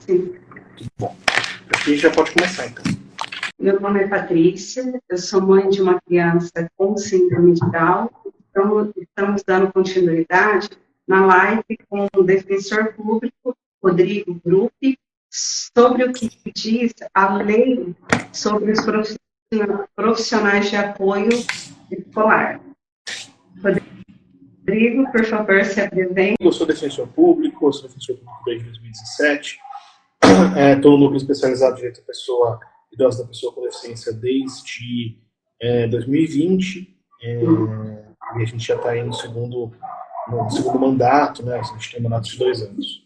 Sim. Bom, aqui a gente já pode começar, então. Meu nome é Patrícia, eu sou mãe de uma criança com síndrome de Down. Então, estamos dando continuidade na live com o defensor público, Rodrigo Gruppi, sobre o que diz a lei sobre os profissionais de apoio escolar. Rodrigo, por favor, se apresente. Eu sou defensor público desde 2017. Estou no núcleo especializado em direito à pessoa idosa da pessoa com deficiência desde 2020. E a gente já está aí no segundo mandato, né? A gente tem um mandato de 2 anos.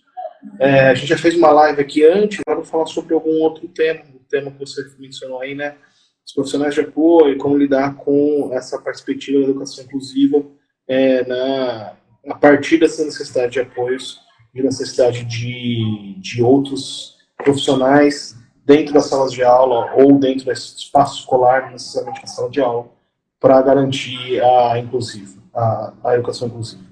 A gente já fez uma live aqui antes, agora vou falar sobre algum outro tema, o tema que você mencionou aí, né? Os profissionais de apoio, como lidar com essa perspectiva da educação inclusiva a partir dessa necessidade de apoios e necessidade de outros profissionais dentro das salas de aula ou dentro desse espaço escolar, não necessariamente na sala de aula, para garantir a educação inclusiva.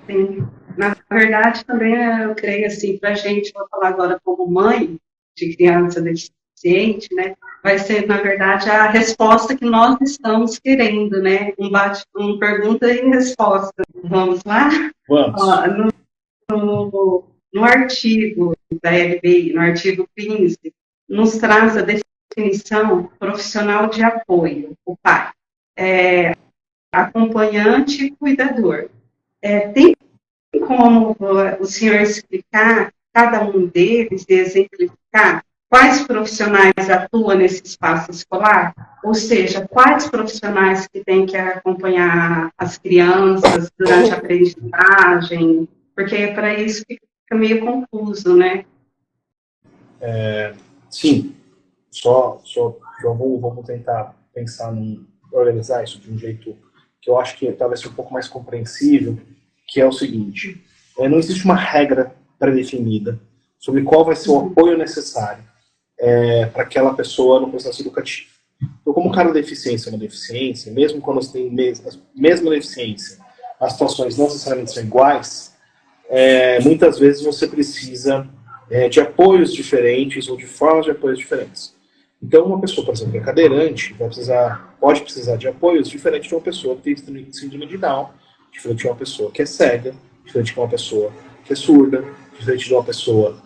Sim. Na verdade, também eu creio assim, para a gente, vou falar agora como mãe de criança deficiente, né? Vai ser, na verdade, a resposta que nós estamos querendo, né? Um pergunta e resposta. Vamos lá? Vamos. No artigo da LBI, no artigo 15, nos traz a definição profissional de apoio, o PAI. Acompanhante e cuidador. Tem como o senhor explicar cada um deles e exemplificar quais profissionais atuam nesse espaço escolar? Ou seja, quais profissionais que têm que acompanhar as crianças durante a aprendizagem? Porque para isso fica meio confuso, né? Sim. Só vamos tentar pensar organizar isso de um jeito que eu acho que talvez seja um pouco mais compreensível, que é o seguinte: não existe uma regra pré-definida sobre qual vai ser o apoio necessário para aquela pessoa no processo educativo. Então, como cada deficiência é uma deficiência, mesmo quando você tem a mesma deficiência, as situações não necessariamente são iguais, muitas vezes você precisa de apoios diferentes ou de formas de apoios diferentes. Então, uma pessoa, por exemplo, que é cadeirante, pode precisar de apoios diferentes de uma pessoa que tem síndrome de Down, diferente de uma pessoa que é cega, diferente de uma pessoa que é surda, diferente de uma pessoa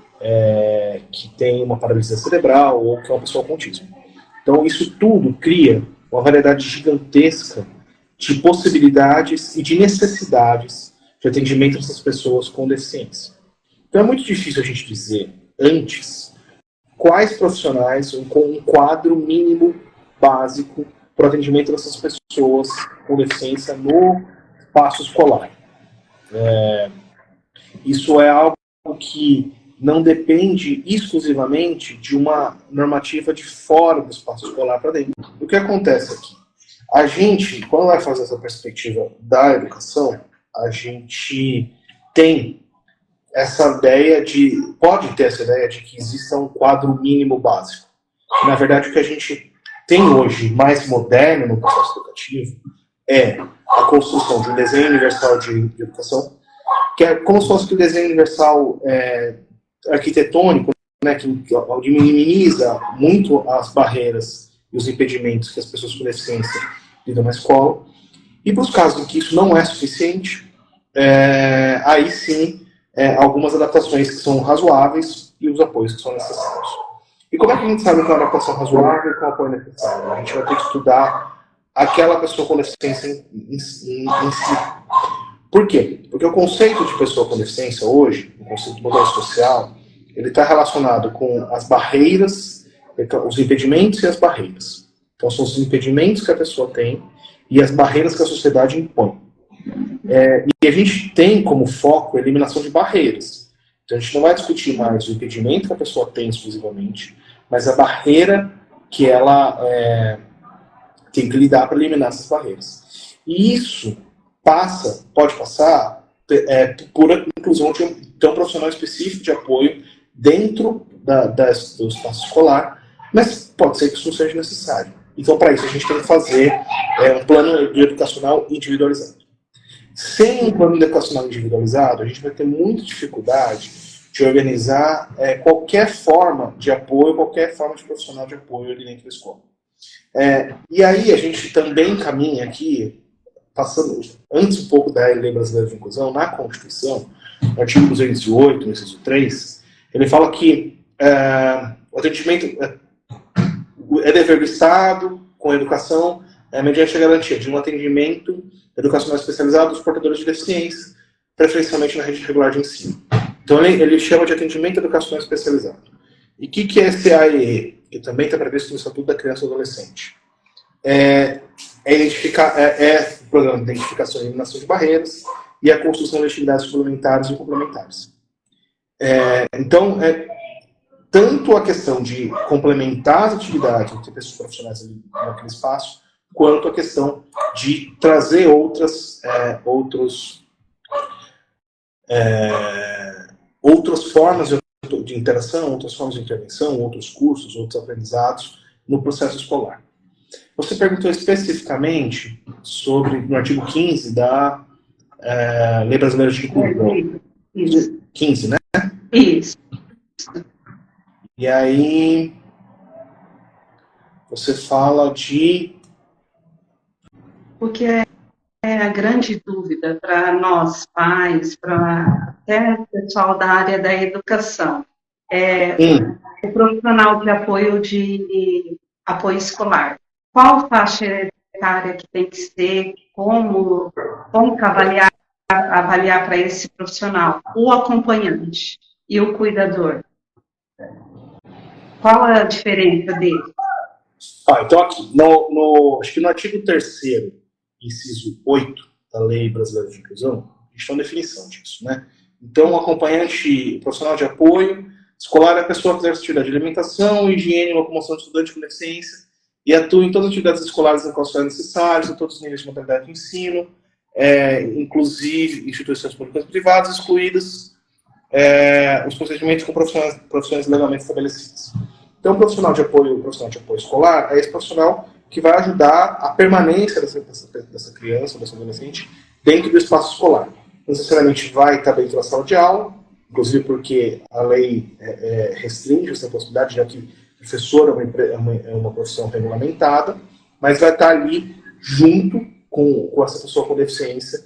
que tem uma paralisia cerebral ou que é uma pessoa com autismo. Então, isso tudo cria uma variedade gigantesca de possibilidades e de necessidades de atendimento dessas pessoas com deficiência. Então, é muito difícil a gente dizer antes quais profissionais, com um quadro mínimo básico para o atendimento dessas pessoas com deficiência no espaço escolar. Isso é algo que não depende exclusivamente de uma normativa de fora do espaço escolar para dentro. O que acontece aqui? A gente, quando vai fazer essa perspectiva da educação, a gente pode ter essa ideia de que exista um quadro mínimo básico. Na verdade, o que a gente tem hoje mais moderno no processo educativo é a construção de um desenho universal de educação, que é como se fosse o desenho universal arquitetônico, né, que minimiza muito as barreiras e os impedimentos que as pessoas com deficiência lidam na escola. E para os casos em que isso não é suficiente, aí sim, algumas adaptações que são razoáveis e os apoios que são necessários. E como é que a gente sabe que é uma adaptação razoável e que é um apoio necessário? A gente vai ter que estudar aquela pessoa com deficiência em si. Por quê? Porque o conceito de pessoa com deficiência hoje, o conceito de modelo social, ele está relacionado com as barreiras, os impedimentos e as barreiras. Então, são os impedimentos que a pessoa tem e as barreiras que a sociedade impõe. E a gente tem como foco a eliminação de barreiras. Então, a gente não vai discutir mais o impedimento que a pessoa tem exclusivamente, mas a barreira que ela tem que lidar para eliminar essas barreiras. E isso pode passar por inclusão de um profissional específico de apoio dentro do espaço escolar, mas pode ser que isso não seja necessário. Então, para isso, a gente tem que fazer um plano educacional individualizado. Sem um plano educacional individualizado, a gente vai ter muita dificuldade de organizar qualquer forma de apoio, qualquer forma de profissional de apoio ali dentro da escola. E aí a gente também caminha aqui, passando antes um pouco da Lei Brasileira de Inclusão, na Constituição, no artigo 208, no inciso 3, ele fala que o atendimento é dever do Estado, com a educação, mediante a garantia de um atendimento educacional especializado dos portadores de deficiência, preferencialmente na rede regular de ensino. Então ele chama de atendimento educacional especializado. E o que é esse AEE? Que também está previsto no Estatuto da Criança e do Adolescente. O programa de identificação e eliminação de barreiras e a construção de atividades suplementares e complementares. Então, tanto a questão de complementar as atividades entre pessoas profissionais ali naquele espaço, quanto a questão de trazer outras formas de interação, outras formas de intervenção, outros cursos, outros aprendizados no processo escolar. Você perguntou especificamente sobre, no artigo 15 da Lei Brasileira de Inclusão. Isso. 15, né? Isso. E aí você fala de... Porque é a grande dúvida para nós, pais, para até o pessoal da área da educação. O profissional de apoio escolar. Qual faixa etária que tem que ser? Como avaliar para esse profissional? O acompanhante e o cuidador. Qual a diferença deles? Então aqui, acho que no artigo 3º, inciso 8 da Lei Brasileira de Inclusão, a gente tem uma definição disso, né? Então, o acompanhante profissional de apoio escolar é a pessoa que exerce atividade de alimentação, higiene e locomoção de estudante com deficiência e atua em todas as atividades escolares em quais forem necessárias, em todos os níveis de modalidade de ensino, inclusive instituições públicas e privadas, excluídas os procedimentos com profissões legalmente estabelecidas. Então, o profissional de apoio escolar é esse profissional que vai ajudar a permanência dessa criança, dessa adolescente, dentro do espaço escolar. Não necessariamente vai estar dentro da sala de aula, inclusive porque a lei restringe essa possibilidade, já que professor é uma profissão regulamentada, mas vai estar ali junto com essa pessoa com deficiência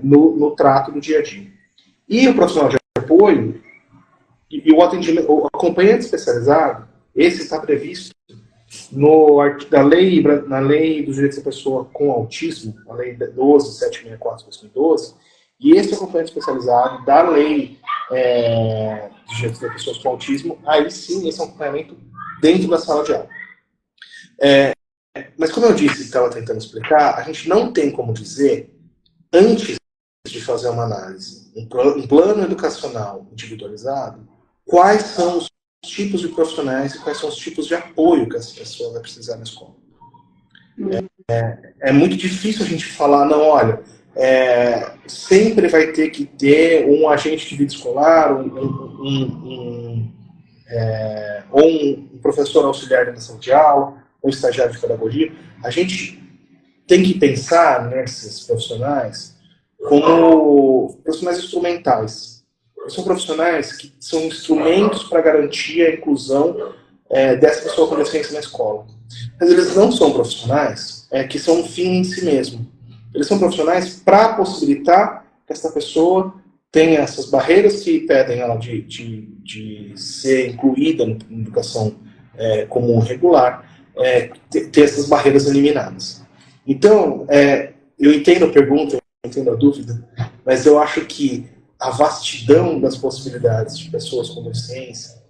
no trato do dia a dia. E o profissional de apoio e o acompanhante especializado, esse está previsto na lei dos direitos da pessoa com autismo, a lei 12.764 de 2012, e esse acompanhante especializado da lei dos direitos das pessoas com autismo, aí sim, esse é um acompanhamento dentro da sala de aula. Mas como eu disse, estava tentando explicar, a gente não tem como dizer, antes de fazer uma análise, um plano educacional individualizado, quais são os tipos de profissionais e quais são os tipos de apoio que essa pessoa vai precisar na escola. É muito difícil a gente falar, não, olha, sempre vai ter que ter um agente de vida escolar, ou um professor auxiliar de sala de aula, ou um estagiário de pedagogia. A gente tem que pensar nesses profissionais como profissionais instrumentais. São profissionais que são instrumentos para garantir a inclusão dessa pessoa com deficiência na escola. Mas eles não são profissionais que são um fim em si mesmo. Eles são profissionais para possibilitar que essa pessoa tenha essas barreiras que impedem ela de ser incluída na educação comum regular, ter essas barreiras eliminadas. Então, eu entendo a pergunta, eu entendo a dúvida, mas eu acho que a vastidão das possibilidades de pessoas com deficiência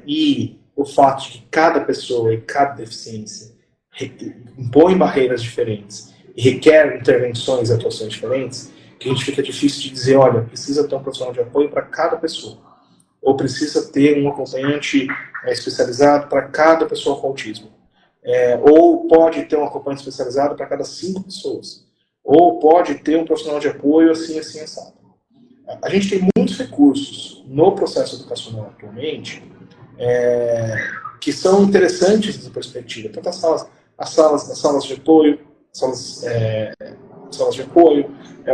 e o fato de que cada pessoa e cada deficiência impõe barreiras diferentes e requer intervenções e atuações diferentes, que a gente fica difícil de dizer, olha, precisa ter um profissional de apoio para cada pessoa, ou precisa ter um acompanhante especializado para cada pessoa com autismo, ou pode ter um acompanhante especializado para cada 5 pessoas, ou pode ter um profissional de apoio assim, assim, assado. A gente tem muitos recursos no processo educacional atualmente que são interessantes dessa perspectiva. Tanto as salas de apoio,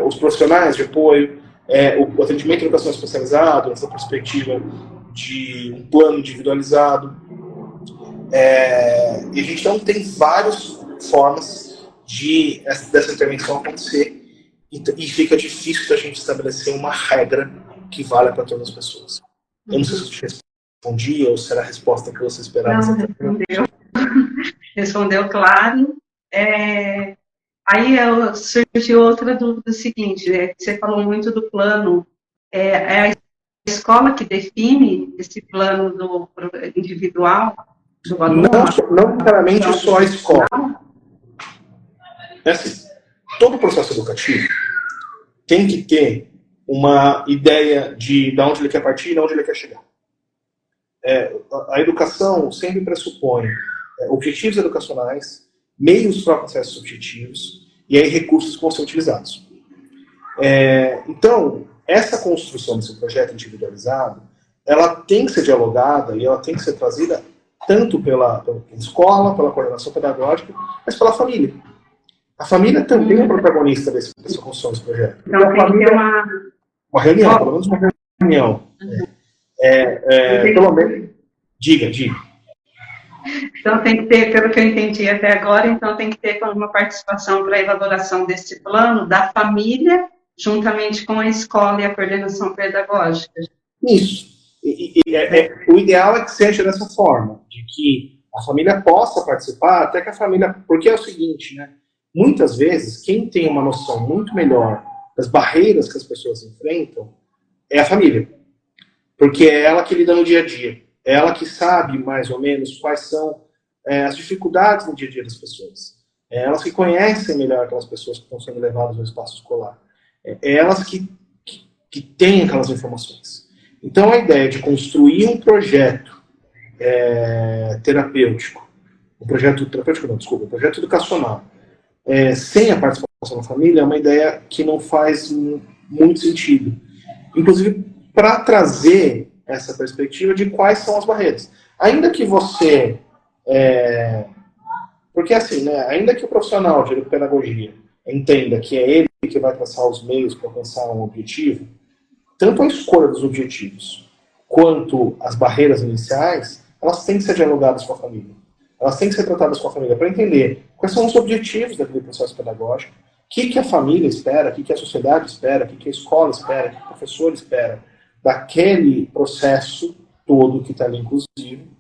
os profissionais de apoio, o atendimento educacional especializado, nessa perspectiva de um plano individualizado. E a gente não tem várias formas dessa intervenção acontecer, e fica difícil da gente estabelecer uma regra que valha para todas as pessoas. Eu não sei se eu te respondi ou se era a resposta que você esperava. Não, respondeu. Respondeu claro. Aí surgiu outra dúvida seguinte, você falou muito do plano, é a escola que define esse plano individual do aluno? Não necessariamente só a escola. Assim, todo processo educativo tem que ter uma ideia de onde ele quer partir e de onde ele quer chegar. A educação sempre pressupõe objetivos educacionais, meios para processos objetivos e aí recursos que vão ser utilizados. Então, essa construção desse projeto individualizado, ela tem que ser dialogada e ela tem que ser trazida tanto pela escola, pela coordenação pedagógica, mas pela família. A família também é protagonista dessa construção desse projeto. Então tem que ter uma reunião, pelo menos uma reunião. Pelo menos. Diga. Então tem que ter, pelo que eu entendi até agora, então tem que ter uma participação para a elaboração desse plano da família, juntamente com a escola e a coordenação pedagógica. Isso. O ideal é que seja dessa forma, de que a família possa participar, até que a família... Porque é o seguinte, né? Muitas vezes, quem tem uma noção muito melhor das barreiras que as pessoas enfrentam é a família. Porque é ela que lida no dia a dia. É ela que sabe, mais ou menos, quais são as dificuldades no dia a dia das pessoas. É elas que conhecem melhor aquelas pessoas que estão sendo levadas ao espaço escolar. É elas que têm aquelas informações. Então, a ideia de construir um projeto terapêutico, um projeto educacional, sem a participação da família, é uma ideia que não faz muito sentido. Inclusive, para trazer essa perspectiva de quais são as barreiras. Ainda que você... porque assim, né, ainda que o profissional de pedagogia entenda que é ele que vai traçar os meios para alcançar um objetivo, tanto a escolha dos objetivos quanto as barreiras iniciais, elas têm que ser dialogadas com a família. Elas têm que ser tratadas com a família para entender quais são os objetivos daquele processo pedagógico, o que a família espera, o que a sociedade espera, o que a escola espera, o que o professor espera daquele processo todo que está ali inclusive,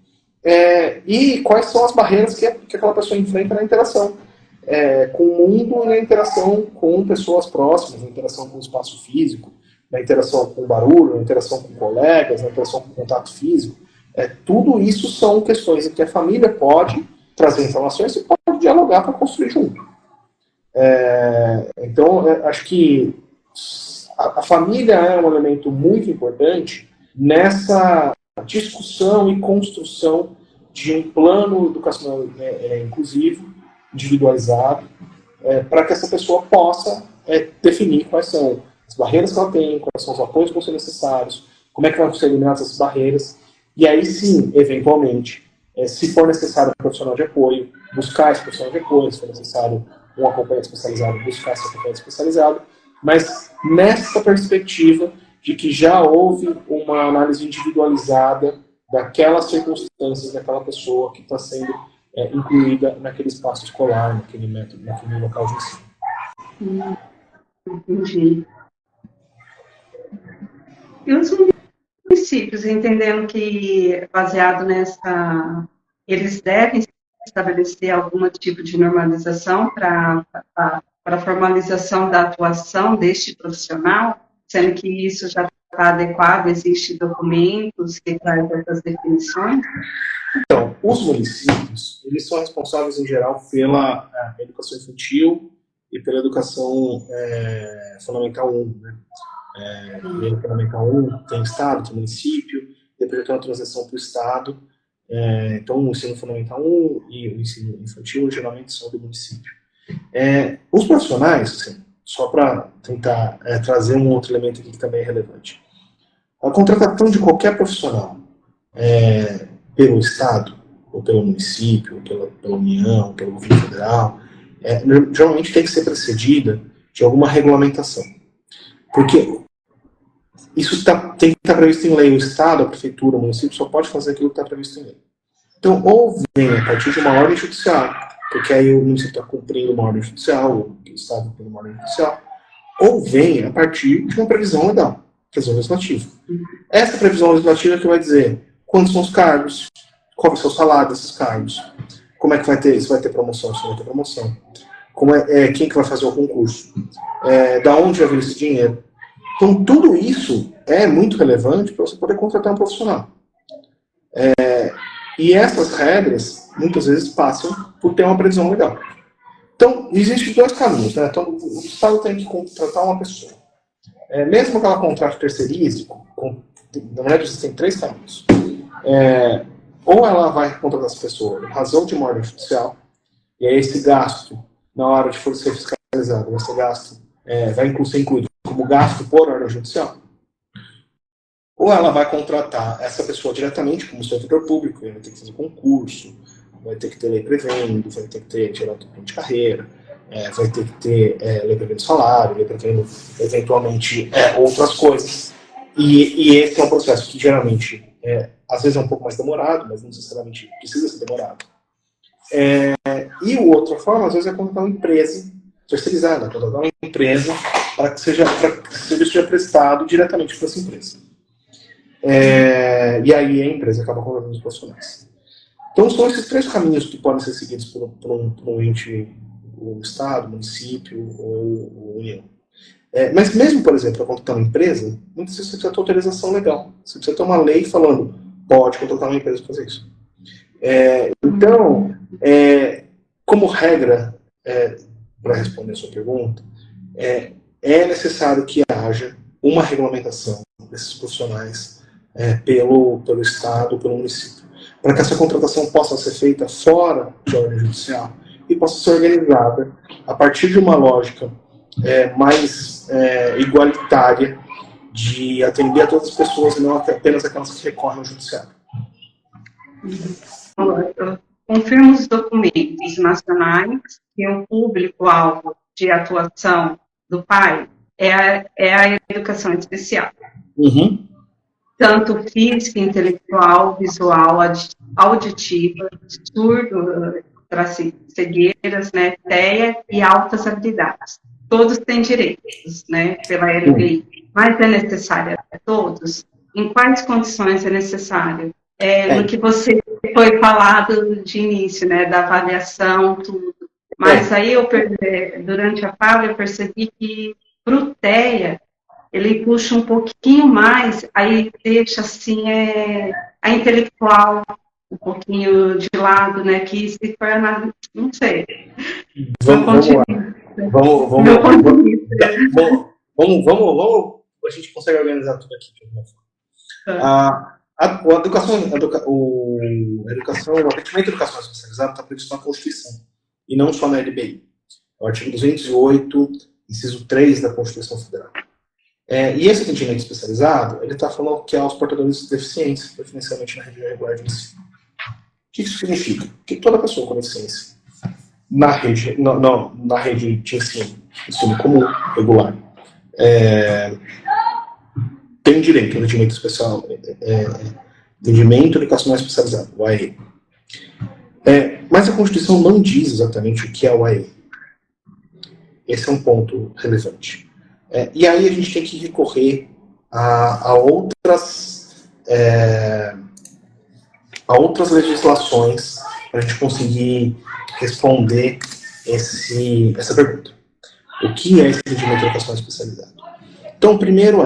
e quais são as barreiras que aquela pessoa enfrenta na interação com o mundo e na interação com pessoas próximas, na interação com o espaço físico, na interação com o barulho, na interação com colegas, na interação com o contato físico. Tudo isso são questões em que a família pode trazer informações e pode dialogar para construir junto. Então, acho que a família é um elemento muito importante nessa discussão e construção de um plano educacional inclusivo, individualizado, para que essa pessoa possa definir quais são as barreiras que ela tem, quais são os apoios que vão ser necessários, como é que vão ser eliminadas essas barreiras, e aí sim, eventualmente, se for necessário um profissional de apoio, buscar esse profissional de apoio, se for necessário um acompanhamento especializado, buscar esse acompanhamento especializado, mas nessa perspectiva de que já houve uma análise individualizada daquelas circunstâncias daquela pessoa que está sendo incluída naquele espaço escolar, naquele local de ensino. Entendi. E os municípios, entendendo que, baseado nessa, eles devem estabelecer algum tipo de normalização para a formalização da atuação deste profissional, sendo que isso já está adequado, existem documentos que trazem essas definições? Então, os municípios, eles são responsáveis, em geral, pela educação infantil e pela educação fundamental 1, né? Fundamental 1 tem Estado, tem município, depois tem uma transição para o Estado. Então, o ensino fundamental 1 e o ensino infantil, geralmente, são do município. Os profissionais, assim, só para tentar trazer um outro elemento aqui que também é relevante. A contratação de qualquer profissional pelo Estado, ou pelo município, ou pela União, pelo governo federal, geralmente tem que ser precedida de alguma regulamentação. Porque isso tem que estar previsto em lei. O Estado, a Prefeitura, o município só pode fazer aquilo que está previsto em lei. Então, ou vem a partir de uma ordem judicial, porque aí o município está cumprindo uma ordem judicial, o Estado cumprindo uma ordem judicial, ou vem a partir de uma previsão legal, previsão legislativa. Essa previsão legislativa que vai dizer quantos são os cargos, qual vai ser o salário desses cargos, como é que vai ter, se vai ter promoção, se não vai ter promoção, quem que vai fazer o concurso, da onde vai vir esse dinheiro. Então, tudo isso é muito relevante para você poder contratar um profissional. E essas regras, muitas vezes, passam por ter uma previsão legal. Então, existem dois caminhos, né? Então, o Estado tem que contratar uma pessoa. Mesmo que ela contrate terceirize, na verdade, existem três caminhos. Ou ela vai contratar essa pessoa em razão de uma ordem judicial, e aí esse gasto, na hora de for ser fiscalizado, esse gasto vai ser incluído como gasto por ordem judicial. Ou ela vai contratar essa pessoa diretamente como servidor público, vai ter que fazer concurso, vai ter que ter lei prevendo, vai ter que ter direto de carreira, vai ter que ter lei prevendo salário, lei prevendo eventualmente outras coisas. E esse é um processo que geralmente, às vezes é um pouco mais demorado, mas não necessariamente precisa ser demorado. E outra forma, às vezes, é contratar uma empresa terceirizada, contratar uma empresa para que o serviço seja prestado diretamente para essa empresa. E aí a empresa acaba contratando os profissionais. Então são esses três caminhos que podem ser seguidos por um ente, o Estado, município ou União. Mas mesmo, por exemplo, para contratar uma empresa, muitas vezes você precisa ter autorização legal. Você precisa ter uma lei falando, pode contratar uma empresa para fazer isso. Então, como regra, para responder a sua pergunta, é necessário que haja uma regulamentação desses profissionais pelo Estado, pelo município, para que essa contratação possa ser feita fora de ordem judicial e possa ser organizada a partir de uma lógica mais igualitária de atender a todas as pessoas e não apenas aquelas que recorrem ao judiciário. Confirmo os documentos nacionais que o público-alvo de atuação do PAI é a educação especial. Uhum. Tanto física, intelectual, visual, auditiva, surdo, cegueiras, né, TEA e altas habilidades. Todos têm direitos, né, pela LBI, mas é necessário a todos? Em quais condições é necessário? No que você foi falado de início, né, da avaliação, tudo. Mas aí, durante a fala, eu percebi que para o TEA, ele puxa um pouquinho mais, aí deixa, assim, a intelectual um pouquinho de lado, né, que se torna, não sei. Vamos lá. Vamos, a gente consegue organizar tudo aqui de alguma forma. O atendimento à educação especializada está previsto na Constituição, e não só na LBI. É o artigo 208, inciso 3 da Constituição Federal. E esse atendimento especializado, ele está falando que é aos portadores de deficiência, preferencialmente na rede regular de ensino. O que isso significa? Que toda pessoa com deficiência na rede de ensino comum, regular, tem direito ao atendimento especial, atendimento educacional especializado, o AE. Mas a Constituição não diz exatamente o que é o AE. Esse é um ponto relevante. E aí a gente tem que recorrer a outras legislações para a gente conseguir responder essa pergunta. O que é esse atendimento de educação especializado? Então, o primeiro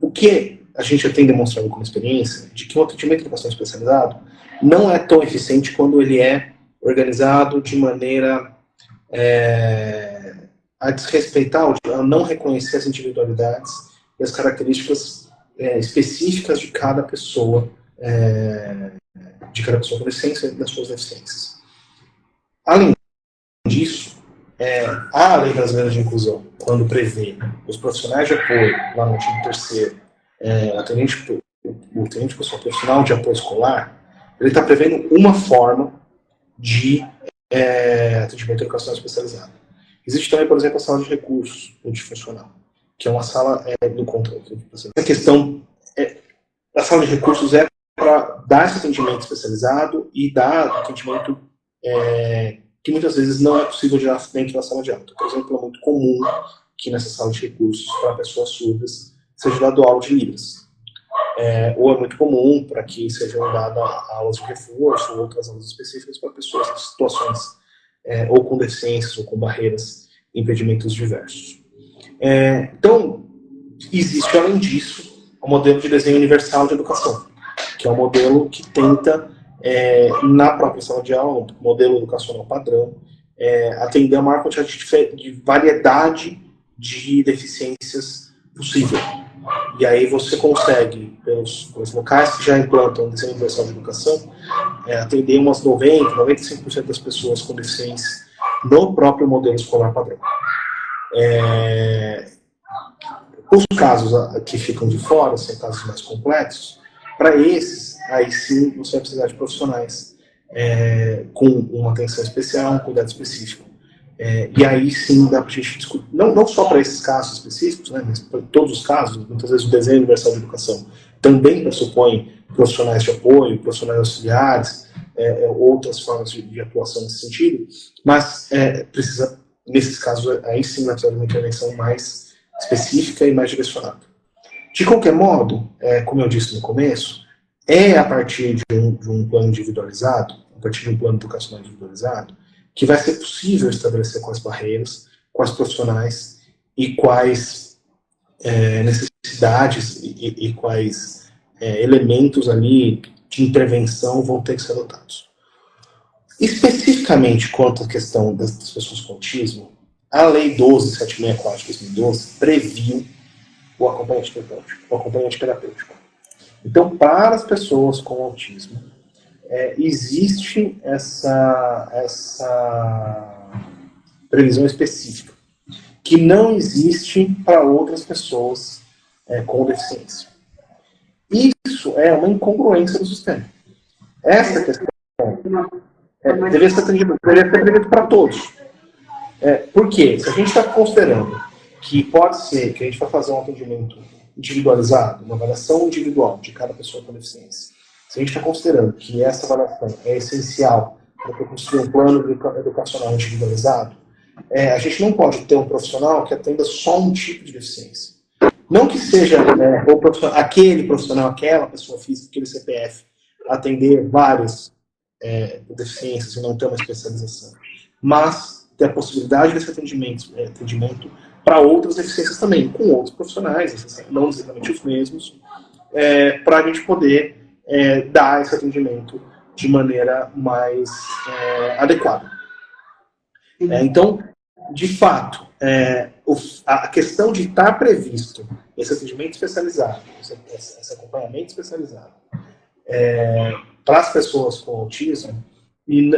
o que a gente tem demonstrado como experiência de que um atendimento de educação especializado não é tão eficiente quando ele é organizado de maneira a desrespeitar, a não reconhecer as individualidades e as características específicas de cada pessoa com deficiência e das suas deficiências. Além disso, a Lei Brasileira de Inclusão, quando prevê os profissionais de apoio, lá no artigo 3º, o atendente pessoal profissional de apoio escolar, ele está prevendo uma forma de atendimento de educação especializada. Existe também, por exemplo, a sala de recursos multifuncional. que é uma sala do controle. Essa questão, a sala de recursos é para dar esse atendimento especializado e dar atendimento que muitas vezes não é possível de dentro da sala de aula. Então, por exemplo, é muito comum que nessa sala de recursos para pessoas surdas seja dado aula de Libras. Ou é muito comum para que sejam dadas aulas de reforço ou outras aulas específicas para pessoas em situações ou com deficiências ou com barreiras, impedimentos diversos. Então, existe, além disso, o modelo de desenho universal de educação, que é um modelo que tenta, na própria sala de aula, um modelo educacional padrão, atender a maior quantidade de variedade de deficiências possível. E aí você consegue, pelos locais que já implantam o desenho universal de educação, atender umas 90%, 95% das pessoas com deficiência no próprio modelo escolar padrão. Os casos que ficam de fora, são casos mais complexos, para esses, aí sim você vai precisar de profissionais com uma atenção especial, um cuidado específico. E aí sim dá para a gente discutir, não só para esses casos específicos, né, mas para todos os casos. Muitas vezes o desenho universal de educação também pressupõe profissionais de apoio, profissionais auxiliares, outras formas de atuação nesse sentido, mas precisa, nesses casos, aí sim vai precisar de uma intervenção mais específica e mais direcionada. De qualquer modo, como eu disse no começo, a partir de um plano individualizado, a partir de um plano educacional individualizado, que vai ser possível estabelecer quais barreiras, quais profissionais e quais necessidades e quais elementos ali de intervenção vão ter que ser adotados. Especificamente quanto à questão das pessoas com autismo, a Lei 12.764 de 2012 previu o acompanhante terapêutico. Então, para as pessoas com autismo, existe essa previsão específica, que não existe para outras pessoas com deficiência. Isso é uma incongruência do sistema. Essa questão deveria ser previsto para todos. Por quê? Se a gente está considerando que pode ser que a gente vai fazer um atendimento individualizado, uma avaliação individual de cada pessoa com deficiência, se a gente está considerando que essa avaliação é essencial para construir um plano educacional individualizado, a gente não pode ter um profissional que atenda só um tipo de deficiência. Não que seja aquele profissional, aquela pessoa física, aquele CPF, atender várias deficiências e não ter uma especialização. Mas ter a possibilidade desse atendimento para outras deficiências também, com outros profissionais, não exatamente os mesmos, para a gente poder dar esse atendimento de maneira mais adequada. Então, de fato, a questão de estar previsto esse atendimento especializado, esse acompanhamento especializado para as pessoas com autismo, e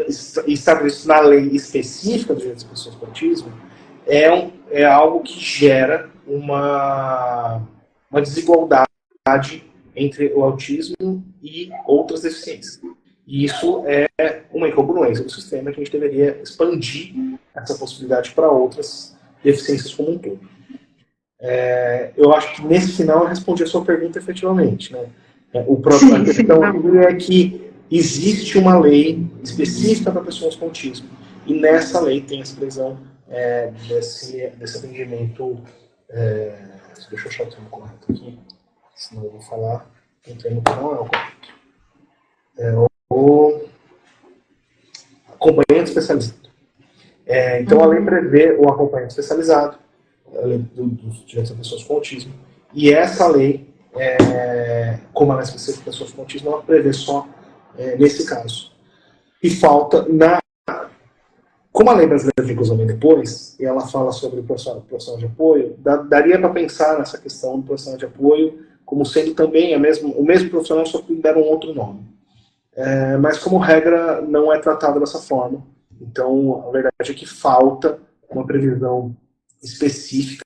estar previsto na lei específica dos direitos das pessoas com autismo, é algo que gera uma desigualdade entre o autismo e outras deficiências. E isso é uma incongruência do sistema, que a gente deveria expandir essa possibilidade para outras deficiências como um todo. Eu acho que nesse final eu respondi a sua pergunta efetivamente, né? A questão é que existe uma lei específica para pessoas com autismo, e nessa lei tem essa previsão desse atendimento. Deixa eu achar o termo correto aqui, senão eu vou falar um termo que não é o correto. O acompanhante especializado. Então, a lei prevê o acompanhamento especializado, a lei dos direitos das pessoas com autismo, e essa lei, como ela é específica para pessoas com autismo, ela prevê só nesse caso. E falta, como a lei brasileira de inclusão vem depois, e ela fala sobre o profissional de apoio, daria para pensar nessa questão do profissional de apoio como sendo também o mesmo profissional, só que deram um outro nome. Mas, como regra, não é tratado dessa forma. Então, a verdade é que falta uma previsão específica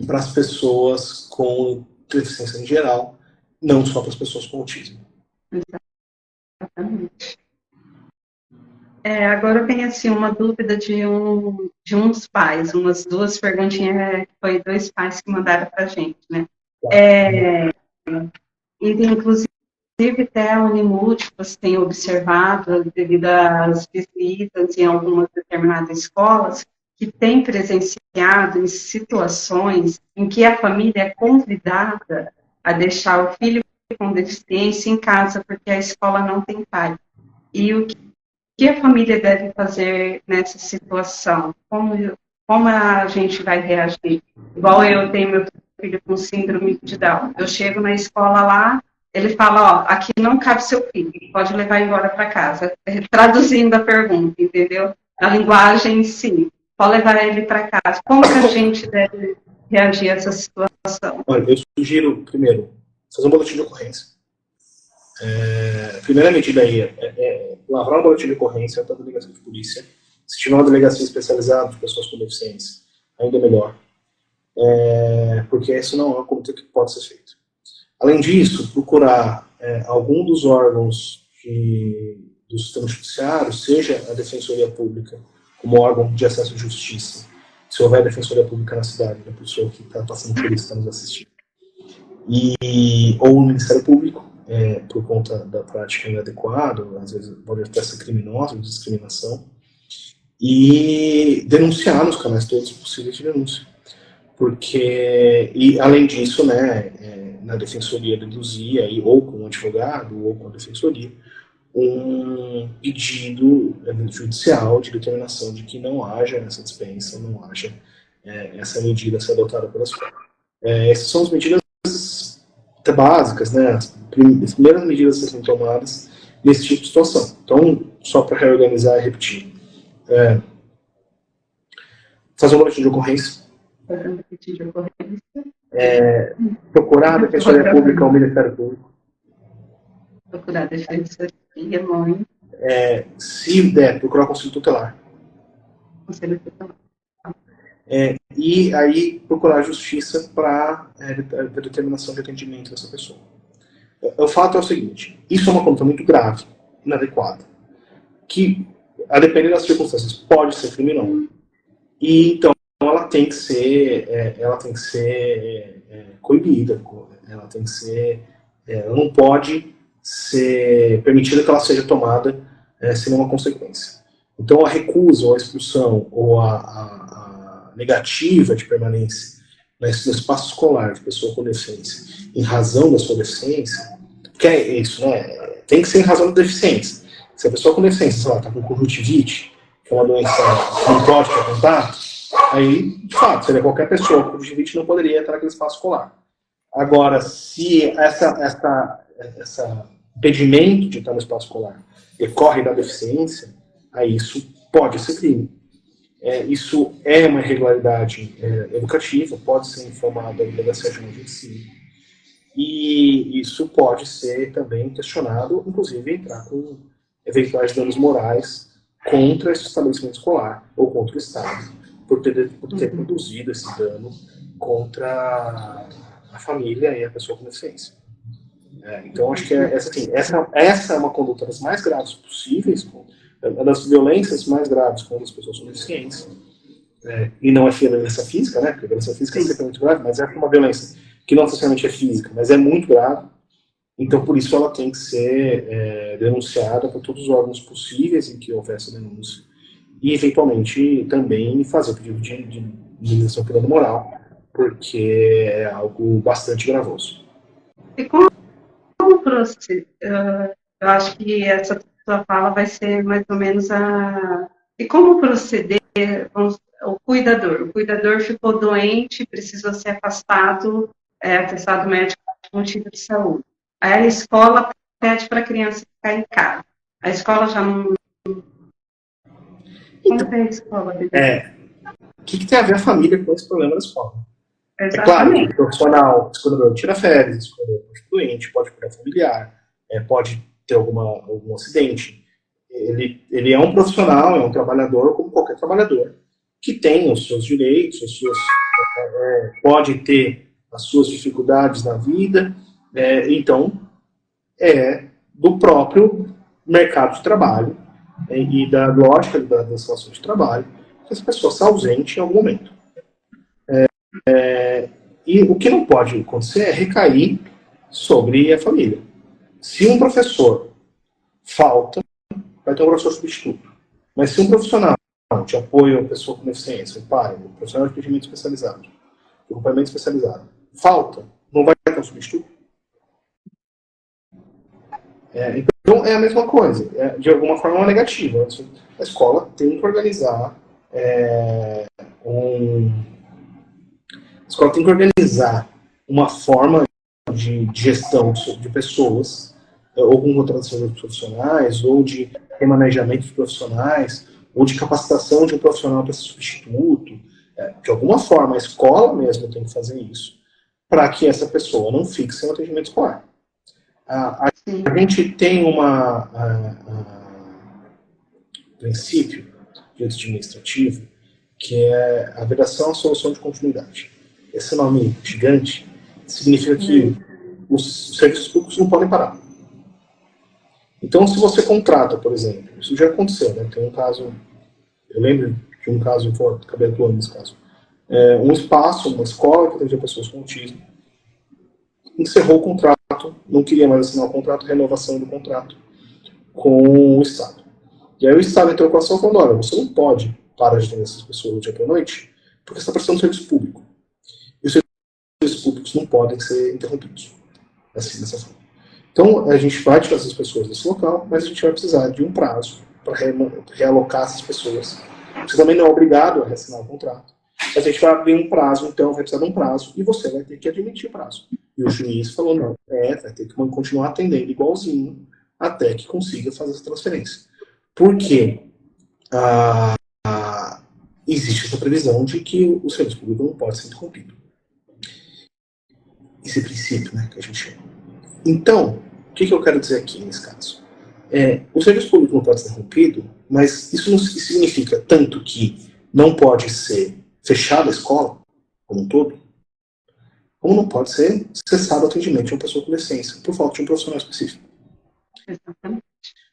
para as pessoas com deficiência em geral, não só para as pessoas com autismo. Exatamente. Agora eu tenho assim, uma dúvida de uns pais, umas duas perguntinhas, foi dois pais que mandaram para a gente, né? É, e, inclusive, até a Unimude, você tem observado, devido às visitas em algumas determinadas escolas, que tem presenciado em situações em que a família é convidada a deixar o filho com deficiência em casa, porque a escola não tem pai. E o que a família deve fazer nessa situação? Como a gente vai reagir? Igual eu tenho meu filho com síndrome de Down. Eu chego na escola lá, ele fala, ó, aqui não cabe seu filho, pode levar embora para casa. Traduzindo a pergunta, entendeu? A linguagem em si. Pode levar ele para casa. Como que a gente deve reagir a essa situação? Olha, eu sugiro, primeiro, fazer um boletim de ocorrência. A primeira medida aí é lavrar um boletim de ocorrência para a delegacia de polícia. Se tiver uma delegacia especializada de pessoas com deficiência, ainda melhor. Porque isso não é uma conduta que pode ser feita. Além disso, procurar algum dos órgãos do sistema judiciário, seja a Defensoria Pública, como órgão de acesso à justiça, se houver Defensoria Pública na cidade, a pessoa que está passando por isso está nos assistindo, ou o Ministério Público, por conta da prática inadequada, às vezes pode até ser criminosa, discriminação, e denunciar nos canais todos possíveis de denúncia. Porque, e além disso, né, na defensoria deduzir, ou com o advogado, ou com a defensoria, um pedido judicial de determinação de que não haja essa dispensa, não haja essa medida a ser adotada pela escola. Essas são as medidas básicas, né, as primeiras medidas a serem tomadas nesse tipo de situação. Então, só para reorganizar e repetir, fazer um boletim de ocorrência, procurar a Defensoria Pública ou o Ministério Público, Procurar a Defensoria, mãe, se der, procurar o Conselho Tutelar. Conselho Tutelar. E aí procurar a justiça para a determinação de atendimento dessa pessoa. O fato é o seguinte, isso é uma conduta muito grave, inadequada, que, a depender das circunstâncias, pode ser criminosa. E então ela tem que ser coibida, ela tem que ser, ela não pode ser permitida que ela seja tomada sem nenhuma consequência. Então a recusa, ou a expulsão, ou a negativa de permanência no espaço escolar de pessoa com deficiência, em razão da sua deficiência, que é isso, né? Tem que ser em razão da deficiência. Se a pessoa com deficiência, sei lá, está com conjuntivite, que é uma doença que não pode ter contato, aí, de fato, seria qualquer pessoa com conjuntivite não poderia estar naquele espaço escolar. Agora, se essa impedimento de estar no espaço escolar decorre da deficiência, aí isso pode ser crime. Isso é uma irregularidade educativa, pode ser informado à Delegacia Regional de Ensino. E isso pode ser também questionado, inclusive entrar com eventuais danos morais contra esse estabelecimento escolar ou contra o Estado, por ter produzido esse dano contra a família e a pessoa com deficiência. Então, acho que essa é uma conduta das mais graves possíveis, das violências mais graves contra as pessoas com deficiência. E não é violência física, né? Porque a violência física é sempre muito grave, mas é uma violência que não necessariamente é física, mas é muito grave. Então, por isso, ela tem que ser denunciada por todos os órgãos possíveis em que houver essa denúncia. E, eventualmente, também fazer o pedido de indenização por dano moral, porque é algo bastante gravoso. E como proceder? Eu acho que essa sua fala vai ser mais ou menos a... E como proceder? O cuidador ficou doente, precisou ser afastado, atestado médico por motivo de saúde. Aí a escola pede para a criança ficar em casa. A escola já não... Como que é a escola? O que tem a ver a família com esse problema da escola? Exatamente. É claro que o profissional, o cuidador tira férias, o cuidador pode ficar doente, pode ficar familiar, pode ter algum acidente. Ele é um profissional, é um trabalhador, como qualquer trabalhador, que tem os seus direitos, pode ter as suas dificuldades na vida, então é do próprio mercado de trabalho e da lógica das relações de trabalho, que essa pessoa se ausente em algum momento. E o que não pode acontecer é recair sobre a família. Se um professor falta, vai ter um professor substituto. Mas se um profissional de apoio à pessoa com deficiência, um pai, um profissional de atendimento especializado, de acompanhamento especializado, falta, não vai ter um substituto. Então é a mesma coisa, de alguma forma é uma negativa. A escola tem que organizar a escola tem que organizar uma forma de gestão de pessoas, ou com contratação de profissionais, ou de remanejamento de profissionais, ou de capacitação de um profissional para ser substituto. De alguma forma, a escola mesmo tem que fazer isso, para que essa pessoa não fique sem o atendimento escolar. A gente tem um princípio administrativo que é a vedação à solução de continuidade. Esse nome gigante significa que os serviços públicos não podem parar. Então, se você contrata, por exemplo, isso já aconteceu, né? Tem um caso, eu lembro de um caso, acabei atuando nesse caso, um espaço, uma escola que atendia pessoas com autismo, encerrou o contrato, não queria mais assinar o contrato, renovação do contrato com o Estado. E aí o Estado entrou com a ação falando, olha, você não pode parar de atender essas pessoas do dia para a noite, porque você está prestando serviço público. E os serviços públicos não podem ser interrompidos. Assim, dessa forma. Então, a gente vai tirar essas pessoas desse local, mas a gente vai precisar de um prazo para realocar essas pessoas. Você também não é obrigado a assinar o contrato. Mas a gente vai abrir um prazo, então vai precisar de um prazo, e você vai ter que admitir o prazo. E o juiz falou, não, vai ter que continuar atendendo igualzinho, até que consiga fazer essa transferência. Porque existe essa previsão de que o serviço público não pode ser interrompido. Esse princípio, né, que a gente chama. Então, o que eu quero dizer aqui nesse caso? O serviço público não pode ser interrompido, mas isso não significa tanto que não pode ser fechada a escola, como um todo, como não pode ser cessado o atendimento de uma pessoa com deficiência, por falta de um profissional específico. Exatamente.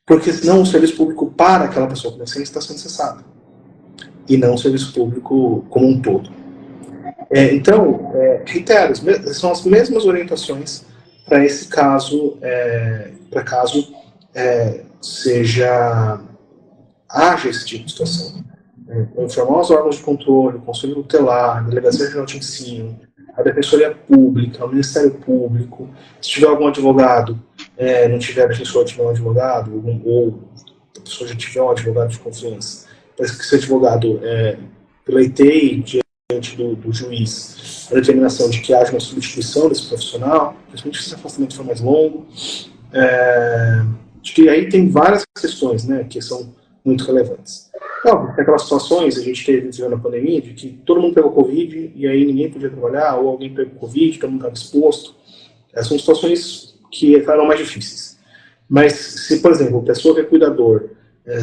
Porque senão o serviço público para aquela pessoa com deficiência está sendo cessado, e não o serviço público como um todo. Então, reitero, são as mesmas orientações para esse caso, para caso haja esse tipo de situação. Informar os órgãos de controle, o Conselho Tutelar, a Delegacia Regional de Ensino, a Defensoria Pública, o Ministério Público, se tiver algum advogado, não tiver a pessoa tiver um advogado, ou a pessoa já tiver um advogado de confiança, parece que esse advogado pleiteie diante do juiz a determinação de que haja uma substituição desse profissional, principalmente se esse afastamento for mais longo. Acho que aí tem várias questões, né, que são muito relevantes. Tem aquelas situações, a gente teve na pandemia, de que todo mundo pegou Covid e aí ninguém podia trabalhar, ou alguém pegou Covid, todo mundo estava exposto. São situações que ficaram mais difíceis. Mas se, por exemplo, a pessoa que é cuidador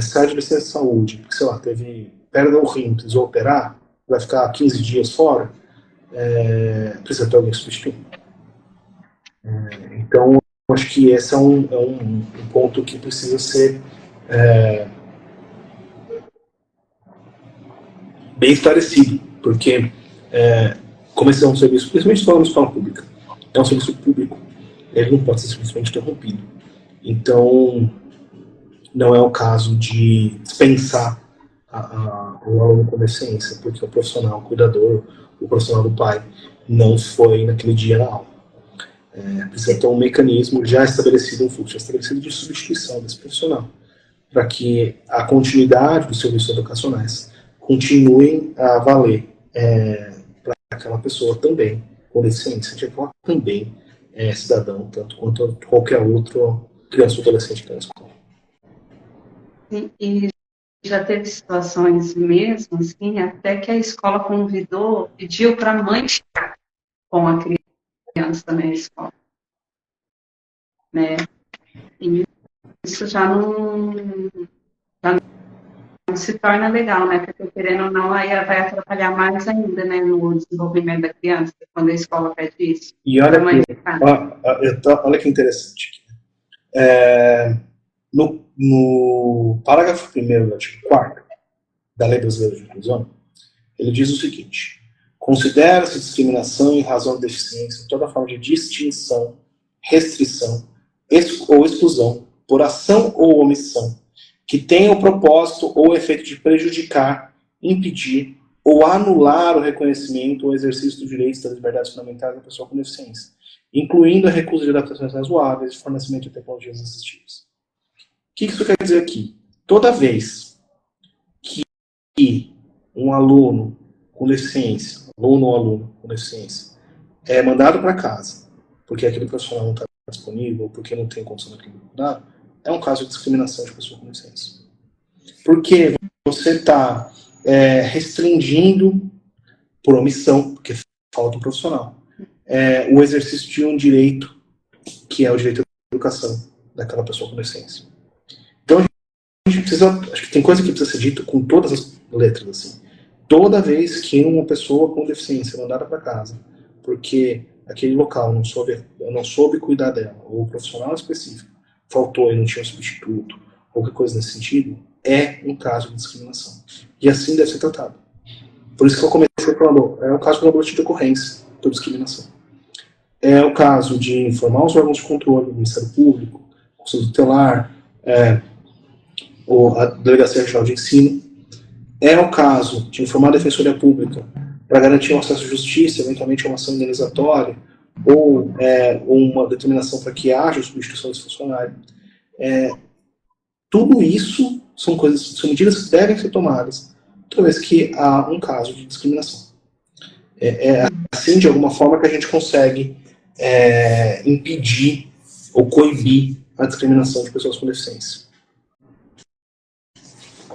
sai de licença de saúde, porque, sei lá, teve perda do rim, precisou operar, vai ficar 15 dias fora, precisa ter alguém substituindo. Então, acho que esse é um ponto que precisa ser bem esclarecido, porque como esse é um serviço, principalmente se for uma escola pública, é um serviço público, ele não pode ser simplesmente interrompido. Então, não é o caso de dispensar o aluno com deficiência, porque o profissional, o cuidador, o profissional do pai, não foi naquele dia na aula. Precisa ter um mecanismo já estabelecido, um fluxo já estabelecido de substituição desse profissional, para que a continuidade dos serviços educacionais continuem a valer para aquela pessoa também com deficiência, de que ela também é cidadão, tanto quanto qualquer outro criança ou adolescente que está na escola. E já teve situações mesmo, assim, até que a escola convidou, pediu para a mãe ficar com a criança na escola. Né? E isso já não se torna legal, né? Porque, querendo ou não, aí vai atrapalhar mais ainda, né, no desenvolvimento da criança, quando a escola pede isso. E olha que interessante. no parágrafo 1º do artigo 4º da Lei Brasileira de Inclusão, ele diz o seguinte: considera-se discriminação em razão de deficiência toda forma de distinção, restrição ou exclusão por ação ou omissão que tenha o propósito ou efeito de prejudicar, impedir ou anular o reconhecimento ou exercício dos direitos e das liberdades fundamentais da pessoa com deficiência, incluindo a recusa de adaptações razoáveis e fornecimento de tecnologias assistivas. O que isso quer dizer aqui? Toda vez que um aluno com deficiência, aluno ou aluna com deficiência, é mandado para casa porque aquele profissional não está disponível, ou porque não tem condição daquele cuidado, é um caso de discriminação de pessoa com deficiência. Porque você está restringindo, por omissão, porque falta um profissional, o exercício de um direito, que é o direito à educação daquela pessoa com deficiência. Então, a gente precisa, acho que tem coisa que precisa ser dito com todas as letras, assim. Toda vez que uma pessoa com deficiência é mandada para casa, porque aquele local não soube cuidar dela, ou o profissional específico faltou e não tinha um substituto, qualquer coisa nesse sentido, é um caso de discriminação. E assim deve ser tratado. Por isso que eu comecei falando, é um caso de uma boletim de ocorrência por discriminação. É o caso de informar os órgãos de controle, o Ministério Público, o Conselho Tutelar, ou a Delegacia Regional de Ensino. É o caso de informar a Defensoria Pública para garantir um acesso à justiça, eventualmente uma ação indenizatória, ou uma determinação para que haja substituição desse funcionário. Tudo isso são medidas que devem ser tomadas toda vez que há um caso de discriminação. É assim, de alguma forma, que a gente consegue impedir ou coibir a discriminação de pessoas com deficiência.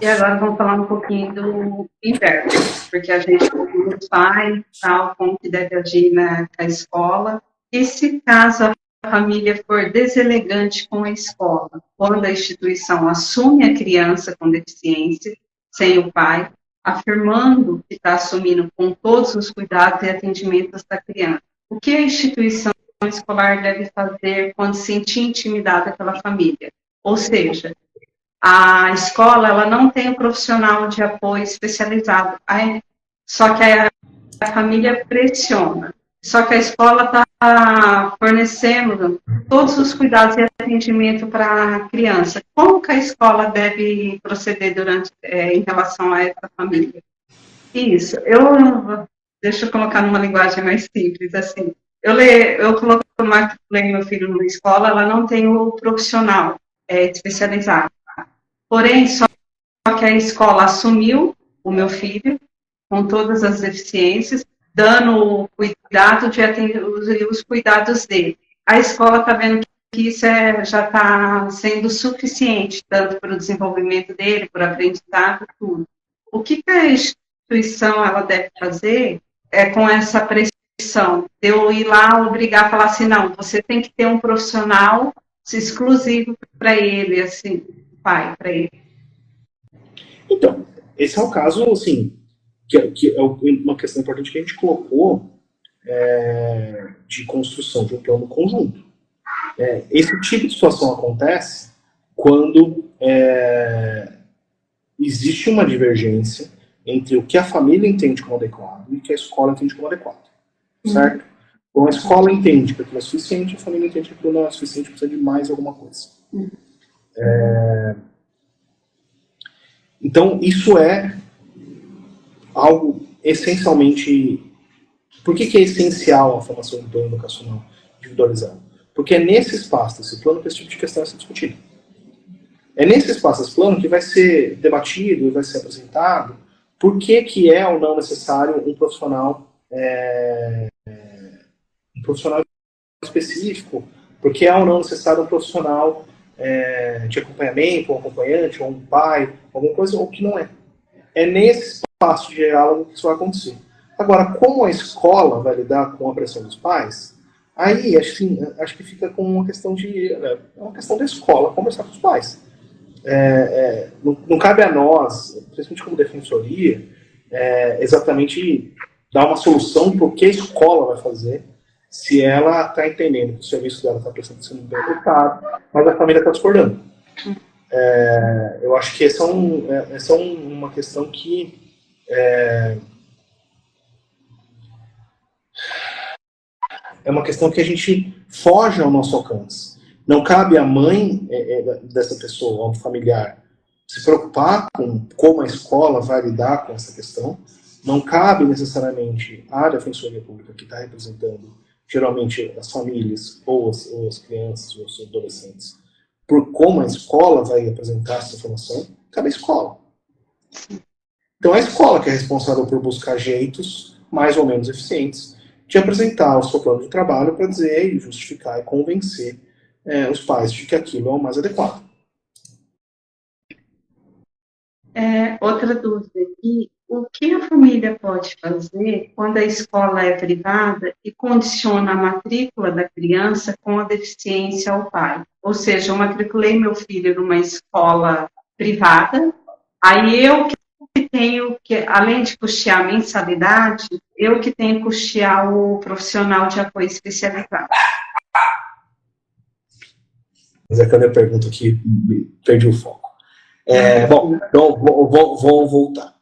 E agora vamos falar um pouquinho do inverso, porque a gente ouviu os pais, tal, como que deve agir na escola. E se caso a família for deselegante com a escola, quando a instituição assume a criança com deficiência, sem o pai, afirmando que está assumindo com todos os cuidados e atendimentos da criança. O que a instituição escolar deve fazer quando sentir intimidada pela família? Ou seja, a escola ela não tem um profissional de apoio especializado, só que a família pressiona. Só que a escola está fornecendo todos os cuidados e atendimento para a criança. Como que a escola deve proceder em relação a essa família? Isso. Deixa eu colocar numa linguagem mais simples, assim. Eu matriculei meu filho numa escola, ela não tem o profissional especializado. Porém, só que a escola assumiu o meu filho com todas as deficiências, dando o cuidado de atender os cuidados dele. A escola está vendo que isso já está sendo suficiente, tanto para o desenvolvimento dele, para o aprendizado, tudo. O que a instituição ela deve fazer com essa pressão? Eu ir lá obrigar a falar assim, não, você tem que ter um profissional exclusivo para ele, assim, pai, para ele. Então, esse é o caso, assim, que é uma questão importante que a gente colocou de construção de um plano conjunto. Esse tipo de situação acontece quando existe uma divergência entre o que a família entende como adequado e o que a escola entende como adequado, certo? Então a escola entende que aquilo é suficiente, a família entende que aquilo não é suficiente, precisa de mais alguma coisa. Então, isso é algo essencialmente... Por que é essencial a formação de um plano educacional individualizado? Porque é nesse espaço, esse plano, que esse tipo de questão vai ser discutido. É nesse espaço, esse plano, que vai ser debatido e vai ser apresentado por que é ou não necessário um profissional específico, porque é ou não necessário um profissional de acompanhamento, um acompanhante, ou um pai, alguma coisa, ou que não é. É nesse espaço de diálogo que isso vai acontecer. Agora, como a escola vai lidar com a pressão dos pais, aí acho que fica com uma questão da escola conversar com os pais. Não cabe a nós, principalmente como defensoria, exatamente dar uma solução para o que a escola vai fazer se ela está entendendo que o serviço dela está sendo bem aplicado, mas a família está discordando. Eu acho que essa é uma questão que é uma questão que a gente foge ao nosso alcance. Não cabe à mãe dessa pessoa, ao familiar, se preocupar com como a escola vai lidar com essa questão. Não cabe necessariamente à Defensoria Pública, que está representando geralmente as famílias, ou as crianças, ou os adolescentes, por como a escola vai apresentar essa informação, cabe à escola. Então a escola que é responsável por buscar jeitos mais ou menos eficientes de apresentar o seu plano de trabalho para dizer e justificar e convencer os pais de que aquilo é o mais adequado. Outra dúvida aqui, o que a família pode fazer quando a escola é privada e condiciona a matrícula da criança com a deficiência ao pai? Ou seja, eu matriculei meu filho numa escola privada, aí eu que tenho que, além de custear a mensalidade, eu que tenho que custear o profissional de apoio especializado. Mas é que a minha pergunta aqui perdi o foco. Bom, então vou voltar.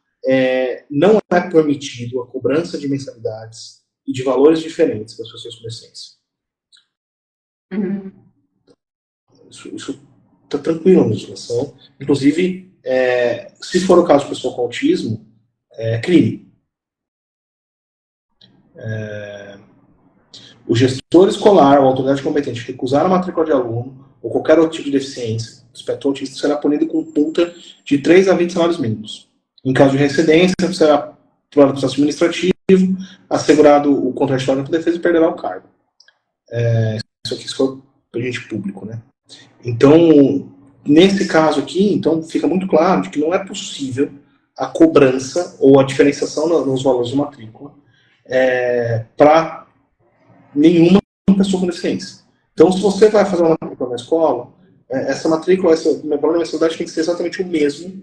Não é permitido a cobrança de mensalidades e de valores diferentes das pessoas com deficiência. Isso está tranquilo na legislação. Inclusive, se for o caso de pessoa com autismo, é crime. O gestor escolar ou a autoridade competente recusar a matrícula de aluno ou qualquer outro tipo de deficiência, o espectro autista será punido com multa de 3 a 20 salários mínimos. Em caso de reincidência, será pelo processo administrativo, assegurado o contraditório para defesa e perderá o cargo. Isso aqui se for agente público, né? Então, nesse caso aqui, então, fica muito claro de que não é possível a cobrança ou a diferenciação nos valores de matrícula para nenhuma pessoa com deficiência. Então, se você vai fazer uma matrícula na escola, essa matrícula, o valor da mensalidade tem que ser exatamente o mesmo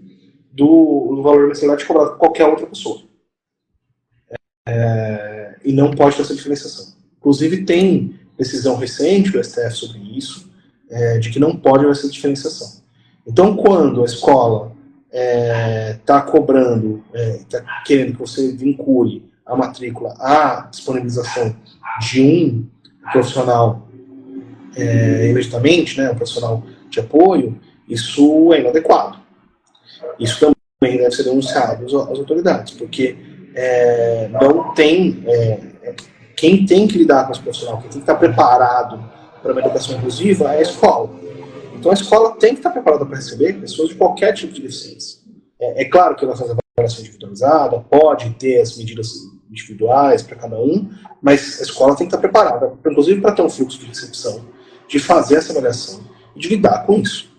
do valor da mensalidade cobrado por qualquer outra pessoa. E não pode ter essa diferenciação. Inclusive, tem decisão recente do STF sobre isso, de que não pode haver essa diferenciação. Então, quando a escola está cobrando, está querendo que você vincule a matrícula à disponibilização de um profissional imediatamente, um profissional de apoio, isso é inadequado. Isso também deve ser denunciado às autoridades, porque não tem... quem tem que lidar com esse profissional, quem tem que estar preparado para uma educação inclusiva é a escola. Então a escola tem que estar preparada para receber pessoas de qualquer tipo de deficiência. É claro que ela faz a avaliação individualizada, pode ter as medidas individuais para cada um, mas a escola tem que estar preparada, inclusive para ter um fluxo de recepção, de fazer essa avaliação e de lidar com isso.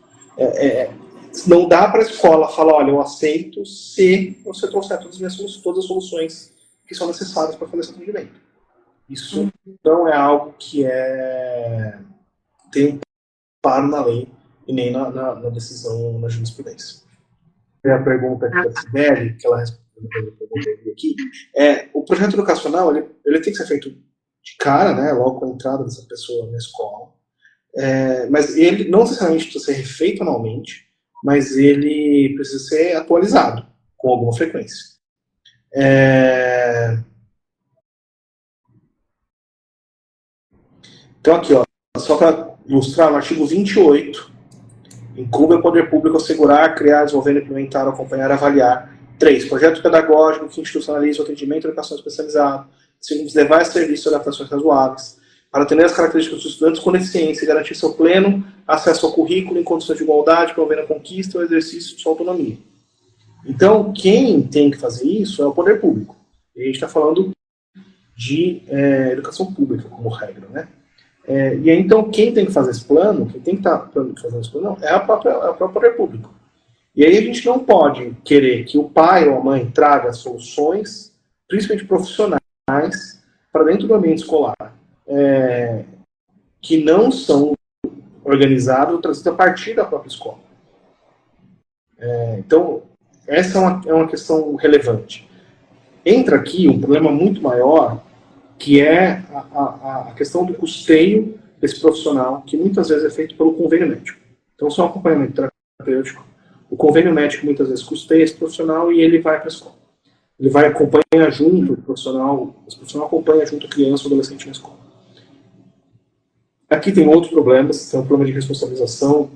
Não dá para a escola falar, olha, eu aceito se você trouxer todas as soluções que são necessárias para fazer esse atendimento. Isso não é algo que tem um paro na lei e nem na decisão, na jurisprudência. A pergunta aqui da Sibeli, que ela respondeu aqui, o projeto educacional ele tem que ser feito de cara, né, logo com a entrada dessa pessoa na escola, mas ele não necessariamente precisa ser refeito anualmente, mas ele precisa ser atualizado com alguma frequência. Então aqui, só para ilustrar, no artigo 28, incumbe ao poder público assegurar, criar, desenvolver, implementar, acompanhar, avaliar. 3. Projeto pedagógico que institucionaliza o atendimento e educação especializada. 5. Levar serviços e adaptações razoáveis para atender as características dos estudantes com deficiência e garantir seu pleno acesso ao currículo em condições de igualdade, promovendo a conquista e o exercício de sua autonomia. Então, quem tem que fazer isso é o poder público. E a gente está falando de educação pública como regra, né? E aí, então, quem tem que fazer esse plano, quem tem que estar fazendo esse plano, é o próprio poder público. E aí a gente não pode querer que o pai ou a mãe traga soluções, principalmente profissionais, para dentro do ambiente escolar, que não são organizadas ou trazidas a partir da própria escola. Então, essa é uma questão relevante. Entra aqui um problema muito maior, que é a questão do custeio desse profissional, que muitas vezes é feito pelo convênio médico. Então, se é um acompanhamento fisioterapêutico. O convênio médico muitas vezes custeia esse profissional e ele vai para a escola. Ele vai acompanhar junto o profissional acompanha junto a criança ou adolescente na escola. Aqui tem outros problemas, tem um problema de responsabilização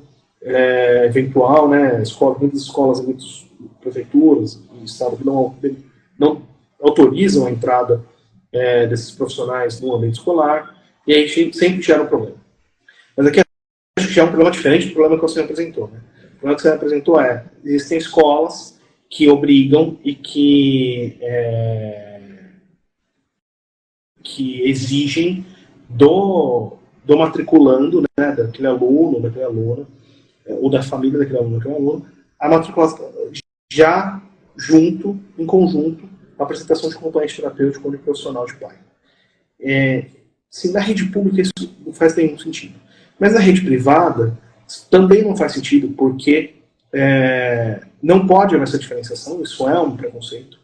eventual, né? Muitas escolas, muitas prefeituras e estado que não autorizam a entrada desses profissionais no ambiente escolar, e aí sempre gera um problema. Mas aqui acho que já é um problema diferente do problema que você apresentou, né? O problema que você apresentou existem escolas que obrigam e que exigem do matriculando, né, daquele aluno, daquela aluna, ou da família daquele aluno, daquela aluna, a matriculação já junto, em conjunto, a apresentação de componente terapêutico ou de profissional de pai. Sim, na rede pública isso não faz nenhum sentido. Mas na rede privada também não faz sentido, porque não pode haver essa diferenciação, isso é um preconceito,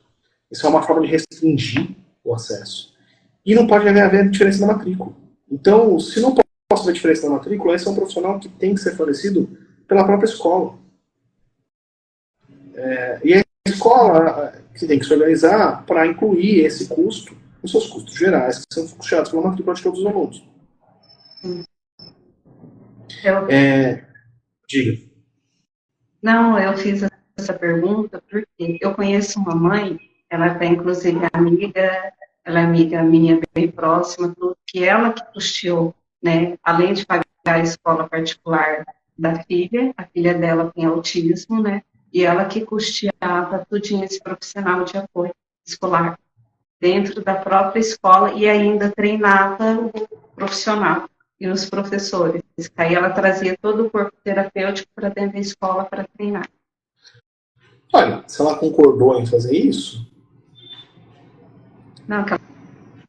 isso é uma forma de restringir o acesso. E não pode haver diferença na matrícula. Então, se não posso haver diferença na matrícula, esse é um profissional que tem que ser fornecido pela própria escola. E a escola que tem que se organizar para incluir esse custo nos seus custos gerais, que são custeados pela matrícula de todos os alunos. Diga. Não, eu fiz essa pergunta porque eu conheço uma mãe, ela tem inclusive amiga, ela é amiga minha bem próxima, que ela que custeou, né, além de pagar a escola particular da filha, a filha dela tem autismo, né, e ela que custeava tudinho esse profissional de apoio escolar dentro da própria escola e ainda treinava o profissional e os professores. Aí ela trazia todo o corpo terapêutico para dentro da escola para treinar. Olha, se ela concordou em fazer isso... Não, que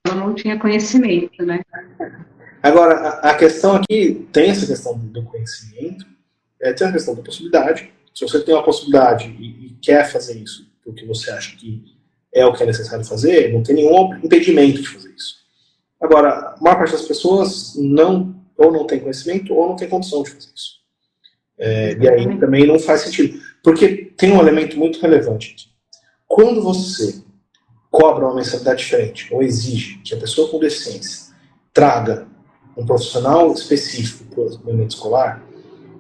ela não tinha conhecimento, né? Agora, a questão aqui, tem essa questão do conhecimento, tem a questão da possibilidade. Se você tem uma possibilidade e quer fazer isso porque você acha que é o que é necessário fazer, não tem nenhum impedimento de fazer isso. Agora, a maior parte das pessoas ou não tem conhecimento ou não tem condição de fazer isso. E aí também não faz sentido. Porque tem um elemento muito relevante aqui. Quando você cobra uma mensalidade diferente ou exige que a pessoa com deficiência traga um profissional específico para o ambiente escolar,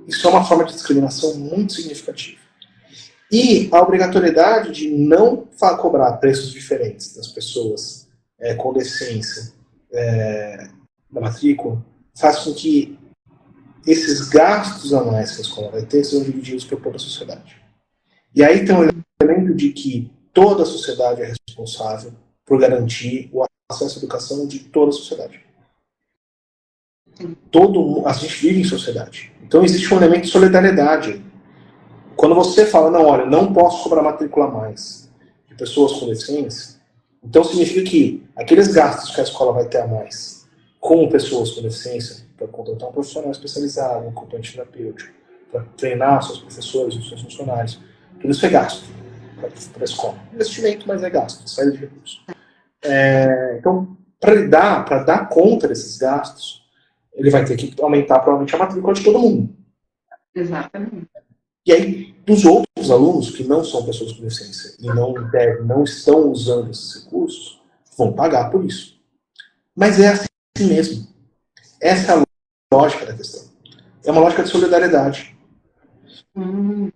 isso é uma forma de discriminação muito significativa. E a obrigatoriedade de não cobrar preços diferentes das pessoas com deficiência da matrícula faz com que esses gastos a mais que a escola vai ter sejam divididos por toda a sociedade. E aí tem um elemento de que toda a sociedade é responsável por garantir o acesso à educação de toda a sociedade. A gente vive em sociedade. Então existe um elemento de solidariedade. Quando você fala, não, olha, não posso cobrar matrícula a mais de pessoas com deficiência, então significa que aqueles gastos que a escola vai ter a mais com pessoas com deficiência, para contratar um profissional especializado, um acompanhante terapêutico, para treinar seus professores, os seus funcionários, tudo isso é gasto para a escola. Investimento, mas é gasto, saída de recursos. Então, para dar conta desses gastos, ele vai ter que aumentar provavelmente a matrícula de todo mundo. Exatamente. E aí, dos outros alunos que não são pessoas com deficiência e não estão usando esses recursos, vão pagar por isso. Mas é assim mesmo. Essa é a lógica da questão. É uma lógica de solidariedade.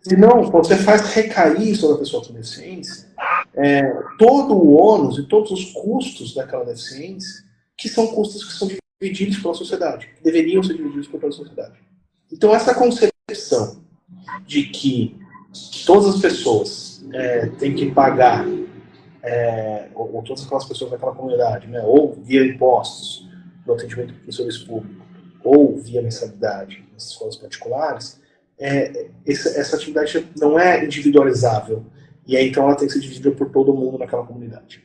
Senão, você faz recair sobre a pessoa com deficiência todo o ônus e todos os custos daquela deficiência, que são custos que são divididos pela sociedade, que deveriam ser divididos pela sociedade. Então, essa concepção de que todas as pessoas têm que pagar, ou todas aquelas pessoas daquela comunidade, né, ou via impostos no atendimento do serviço público, ou via mensalidade nas escolas particulares, essa atividade não é individualizável. E aí, então, ela tem que ser dividida por todo mundo naquela comunidade.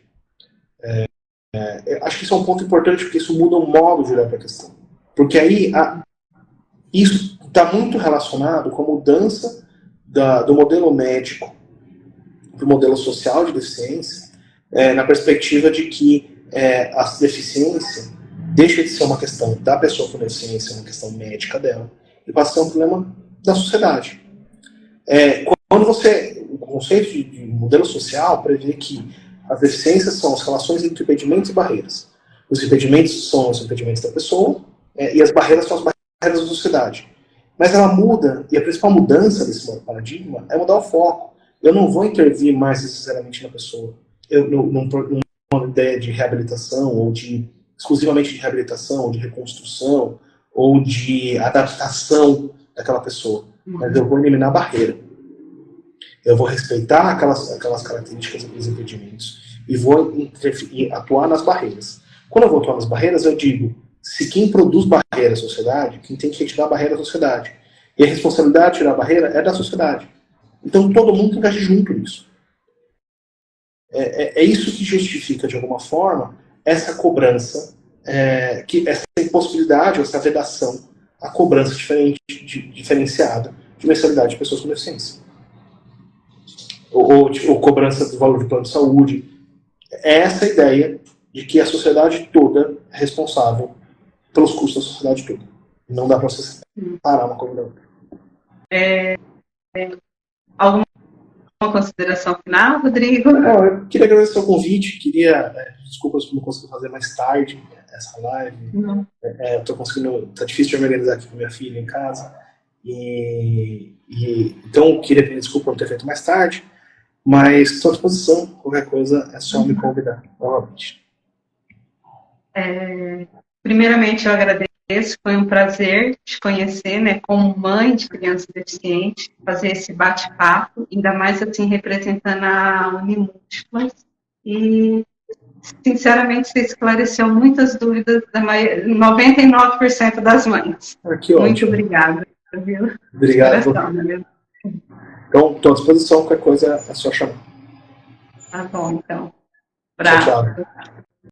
Acho que isso é um ponto importante, porque isso muda o modo de olhar para a questão. Porque aí, isso está muito relacionado com a mudança do modelo médico para o modelo social de deficiência, na perspectiva de que a deficiência deixa de ser uma questão da pessoa com deficiência, uma questão médica dela, e passa a ser um problema da sociedade. Quando o conceito de modelo social prevê que as deficiências são as relações entre impedimentos e barreiras. Os impedimentos são os impedimentos da pessoa, e as barreiras são as barreiras da sociedade. Mas ela muda, e a principal mudança desse paradigma é mudar o foco. Eu não vou intervir mais necessariamente na pessoa. Eu não uma ideia de reabilitação, ou exclusivamente de reabilitação, ou de reconstrução, ou de adaptação daquela pessoa. Mas eu vou eliminar a barreira. Eu vou respeitar aquelas características, aqueles impedimentos, e vou atuar nas barreiras. Quando eu vou atuar nas barreiras, eu digo, se quem produz barreira é a sociedade, quem tem que retirar a barreira é a sociedade. E a responsabilidade de tirar a barreira é da sociedade. Então todo mundo tem que agir junto nisso. É isso que justifica, de alguma forma, essa cobrança, essa impossibilidade, essa vedação, a cobrança diferenciada de mensalidade de pessoas com deficiência. Ou cobrança do valor de plano de saúde. É essa ideia de que a sociedade toda é responsável pelos custos da sociedade toda. Não dá para você parar uma coisa da outra. Alguma consideração final, Rodrigo? Eu queria agradecer o convite, desculpas por não conseguir fazer mais tarde essa live. Tá difícil de me organizar aqui com minha filha em casa. Então, queria pedir desculpa por não ter feito mais tarde, mas estou à disposição. Qualquer coisa é só me convidar novamente. Primeiramente, eu agradeço. Foi um prazer te conhecer, né, como mãe de criança deficiente, fazer esse bate-papo, ainda mais assim representando a Unimúltiplas. E, sinceramente, você esclareceu muitas dúvidas da 99% das mães. Muito obrigada. Viu? Obrigado. Então, estou à disposição. Qualquer coisa é só chamar. Tá bom, então. Tchau, tchau.